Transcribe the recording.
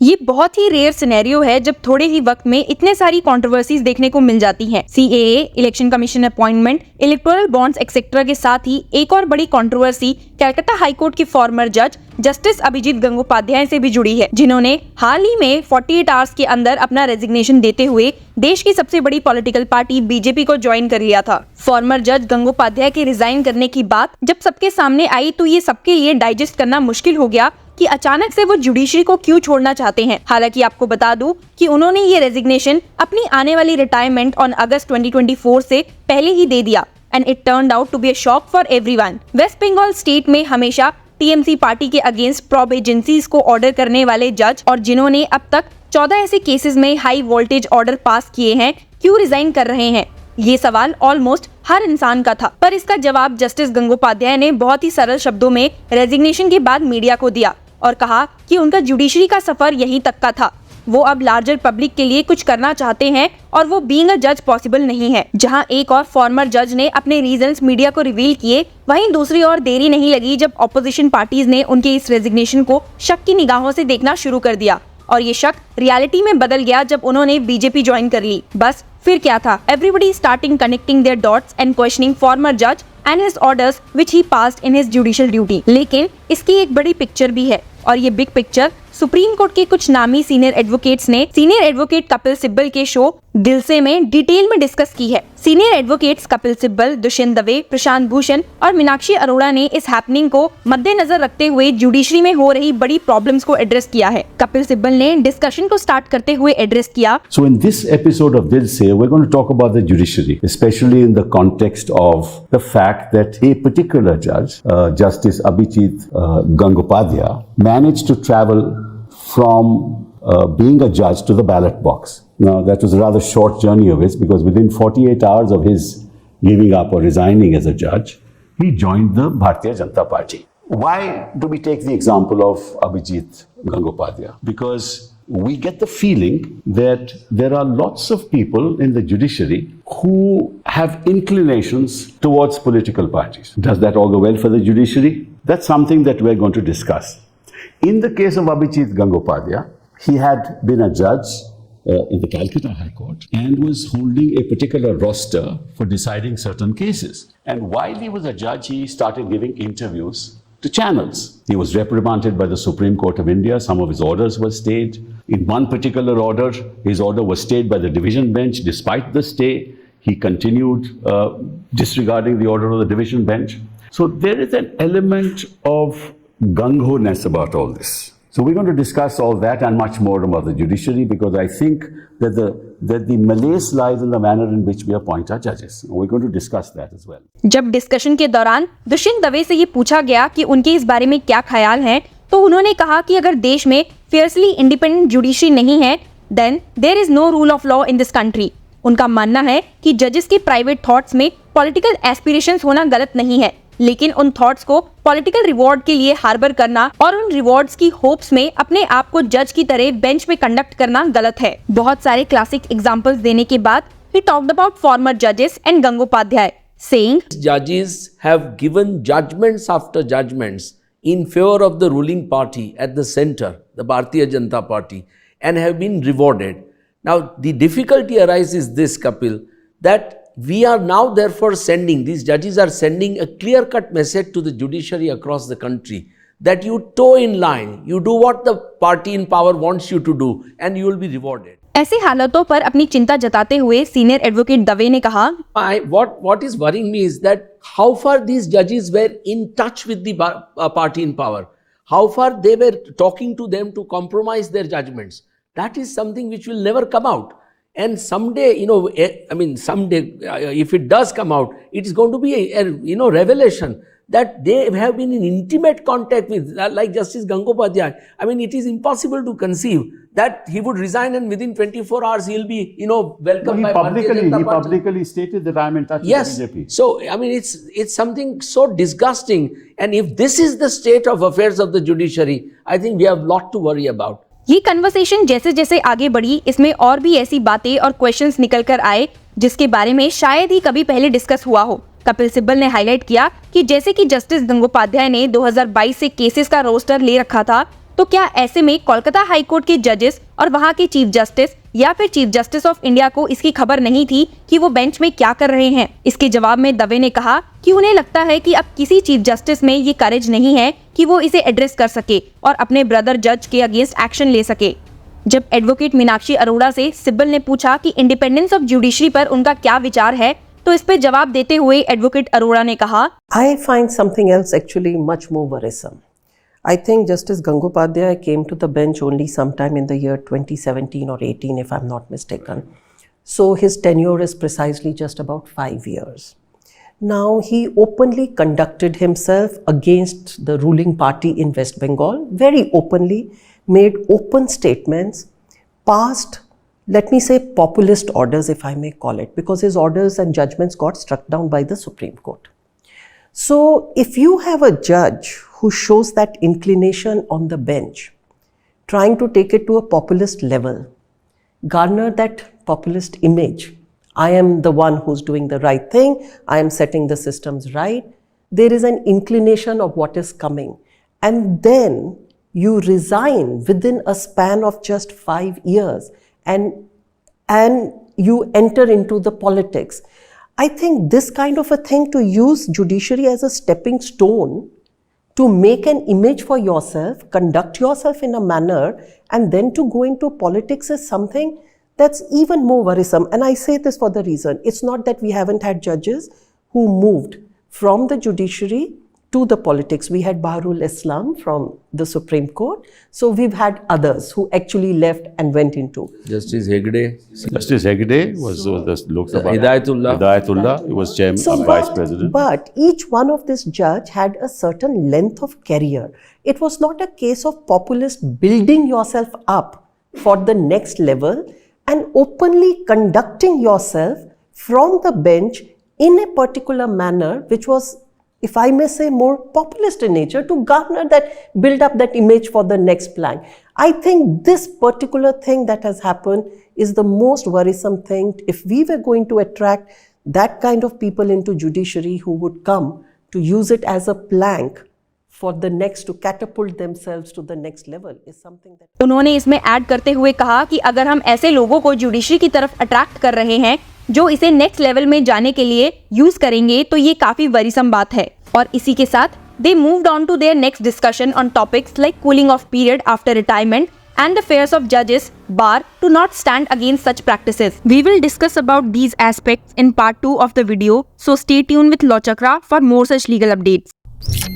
ये बहुत ही rare scenario है जब थोड़े ही वक्त में इतने सारी कंट्रोवर्सीज देखने को मिल जाती हैं। CAA, election commission appointment, electoral bonds etcetera के साथ ही एक और बड़ी कंट्रोवर्सी कलकत्ता हाईकोर्ट के फॉर्मर जज जस्टिस अभिजीत गंगोपाध्याय से भी जुड़ी है, जिन्होंने हाल ही में 48 आवर्स के अंदर अपना रेजिग्नेशन देते हुए देश की सबसे बड़ी पॉलिटिकल पार्टी बीजेपी को ज्वाइन कर लिया था। फॉर्मर जज गंगोपाध्याय के रिजाइन करने की बात जब सबके सामने आई तो ये सबके लिए डाइजेस्ट करना मुश्किल हो गया कि अचानक से वो जुडिशरी को क्यों छोड़ना चाहते हैं। हालांकि आपको बता दूं कि उन्होंने ये रेजिग्नेशन अपनी आने वाली रिटायरमेंट ऑन अगस्त 2024 से पहले ही दे दिया and it turned out to be a shock for everyone. West Bengal state में हमेशा टीएमसी पार्टी के अगेंस्ट प्रॉब एजेंसीज को ऑर्डर करने वाले जज और जिन्होंने अब तक 14 ऐसे केसेस में हाई वोल्टेज ऑर्डर पास किए हैं, क्यों रिजाइन कर रहे हैं? ये सवाल ऑलमोस्ट हर इंसान का था, पर इसका जवाब जस्टिस गंगोपाध्याय ने बहुत ही सरल शब्दों में रेजिग्नेशन के बाद मीडिया को दिया और कहा कि उनका जुडिशरी का सफर यहीं तक का था। वो अब लार्जर पब्लिक के लिए कुछ करना चाहते हैं और वो बीइंग अ जज पॉसिबल नहीं है। जहां एक और फॉर्मर जज ने अपने रीजंस मीडिया को रिवील किए, वहीं दूसरी ओर देरी नहीं लगी जब ऑपोजिशन पार्टीज ने उनके इस रेजिग्नेशन को शक की निगाहों से देखना शुरू कर दिया और ये शक रियलिटी में बदल गया जब उन्होंने बीजेपी ज्वाइन कर ली। बस फिर क्या था? Everybody starting connecting their dots and questioning former जज and his orders which he passed in his judicial duty. लेकिन इसकी एक बड़ी पिक्चर भी है और ये बिग पिक्चर सुप्रीम कोर्ट के कुछ नामी सीनियर एडवोकेट्स ने सीनियर एडवोकेट कपिल सिब्बल के शो दिल से में डिटेल में डिस्कस की है। सीनियर एडवोकेट्स कपिल सिब्बल, दुष्यंत दवे, प्रशांत भूषण और मीनाक्षी अरोड़ा ने इस हैपनिंग को मद्देनजर रखते हुए जुडिशरी में हो रही बड़ी प्रॉब्लम्स को एड्रेस किया है। कपिल सिब्बल ने डिस्कशन को स्टार्ट करते हुए एड्रेस किया, So in this episode of Dil Se, we're going to talk about the judiciary, especially in the context of the fact that a particular judge, Justice Abhijit Gangopadzhyay, managed to travel from being a judge to the ballot box. Now, that was a rather short journey of his because within 48 hours of his giving up or resigning as a judge, he joined the Bharatiya Janata Party. Why do we take the example of Abhijit Gangopadzhyay? Because we get the feeling that there are lots of people in the judiciary who have inclinations towards political parties. Does that all go well for the judiciary? That's something that we're going to discuss. In the case of Abhijit Gangopadzhyay, he had been a judge in the Calcutta High Court and was holding a particular roster for deciding certain cases. And while he was a judge, he started giving interviews to channels. He was reprimanded by the Supreme Court of India. Some of his orders were stayed. In one particular order, his order was stayed by the division bench. Despite the stay, he continued disregarding the order of the division bench. So there is an element of gung-ho-ness about all this. So we're going to discuss all that and much more about the judiciary because I think that the malaise lies in the manner in which we appoint our judges. We're going to discuss that as well. जब discussion के दौरान दुष्यंत दवे से ये पूछा गया कि उनके इस बारे में क्या ख्याल है, तो उन्होंने कहा कि अगर देश में फेयरली इंडिपेंडेंट जुडिशरी नहीं है, then there is no rule of law in this country. उनका मानना है कि जजेस के प्राइवेट थॉट्स में पॉलिटिकल एस्पिरेशंस होना गलत नहीं है, लेकिन उन थॉट्स को पॉलिटिकल रिवॉर्ड के लिए हार्बर करना और उन रिवॉर्ड्स की होप्स में अपने आप को जज की तरह बेंच पे कंडक्ट करना गलत है। बहुत सारे क्लासिक एग्जांपल्स देने के बाद he talked about former judges and Gangopadzhyay, saying, Judges have given judgments after judgments in favor of the ruling party at the center, the Bharatiya Janata Party, and have been rewarded. Now, the difficulty arises this, Kapil, that we are now therefore sending, these judges are sending a clear-cut message to the judiciary across the country that you toe in line, you do what the party in power wants you to do and you will be rewarded. ऐसी हालातों पर अपनी चिंता जताते हुए senior advocate Dave ने कहा, what is worrying me is that how far these judges were in touch with the party in power, how far they were talking to them to compromise their judgments. That is something which will never come out. And someday, if it does come out, it is going to be a revelation that they have been in intimate contact with, like Justice Gangopadzhyay. I mean, it is impossible to conceive that he would resign and within 24 hours he will be, welcomed by Bharatiya Janata Party. He publicly stated that I am in touch with the BJP. So, I mean, it's something so disgusting. And if this is the state of affairs of the judiciary, I think we have a lot to worry about. ये conversation जैसे जैसे आगे बढ़ी, इसमें और भी ऐसी बातें और क्वेश्चंस निकल कर आए जिसके बारे में शायद ही कभी पहले डिस्कस हुआ हो। कपिल सिब्बल ने हाईलाइट किया कि जैसे कि जस्टिस गंगोपाध्याय ने 2022 से केसेस का रोस्टर ले रखा था, तो क्या ऐसे में कोलकाता हाई कोर्ट के जजेस और वहां के चीफ जस्टिस या फिर चीफ जस्टिस ऑफ इंडिया को इसकी खबर नहीं थी कि वो बेंच में क्या कर रहे हैं? इसके जवाब में दवे ने कहा कि उन्हें लगता है कि अब किसी चीफ जस्टिस में ये करेज नहीं है कि वो इसे एड्रेस कर सके और अपने ब्रदर जज के अगेंस्ट एक्शन ले सके। जब एडवोकेट मीनाक्षी अरोड़ा से सिब्बल ने पूछा कि इंडिपेंडेंस ऑफ जुडिशरी पर उनका क्या विचार है, तो इस पे जवाब देते हुए एडवोकेट अरोड़ा ने कहा, I find something else actually much more worrisome. I think Justice Gangopadhyay came to the bench only sometime in the year 2017 or 18, if I'm not mistaken. So his tenure is precisely just about 5 years. Now he openly conducted himself against the ruling party in West Bengal, very openly, made open statements, passed, let me say, populist orders, if I may call it, because his orders and judgments got struck down by the Supreme Court. So if you have a judge who shows that inclination on the bench, trying to take it to a populist level, garner that populist image, I am the one who's doing the right thing, I am setting the systems right, there is an inclination of what is coming, and then you resign within a span of just 5 years and you enter into the politics. I think this kind of a thing, to use judiciary as a stepping stone to make an image for yourself, conduct yourself in a manner, and then to go into politics, is something that's even more worrisome. And I say this for the reason, it's not that we haven't had judges who moved from the judiciary to the politics. We had Baharul Islam from the Supreme Court. So we've had others who actually left and went into. Justice Hegde. Justice Hegde was the Lok Sabha. Hidayatullah. He was chairman, So, vice president. But each one of this judge had a certain length of career. It was not a case of populist building yourself up for the next level and openly conducting yourself from the bench in a particular manner, which was, if I may say, more populist in nature, to garner that, build up that image for the next plank. I think this particular thing that has happened is the most worrisome thing. If we were going to attract that kind of people into judiciary who would come to use it as a plank for the next, to catapult themselves to the next level, is something that. उन्होंने इसमें add करते हुए कहा कि अगर हम ऐसे लोगों को जुडिशरी की तरफ अट्रैक्ट कर रहे हैं जो इसे नेक्स्ट लेवल में जाने के लिए यूज करेंगे, तो ये काफी वरीसम बात है। और इसी के साथ they moved on to their next discussion on topics like cooling off period after retirement and the fears of judges bar to not stand against such practices. We will discuss about these aspects in part 2 of the video, so stay tuned with Law Chakra for more such legal updates.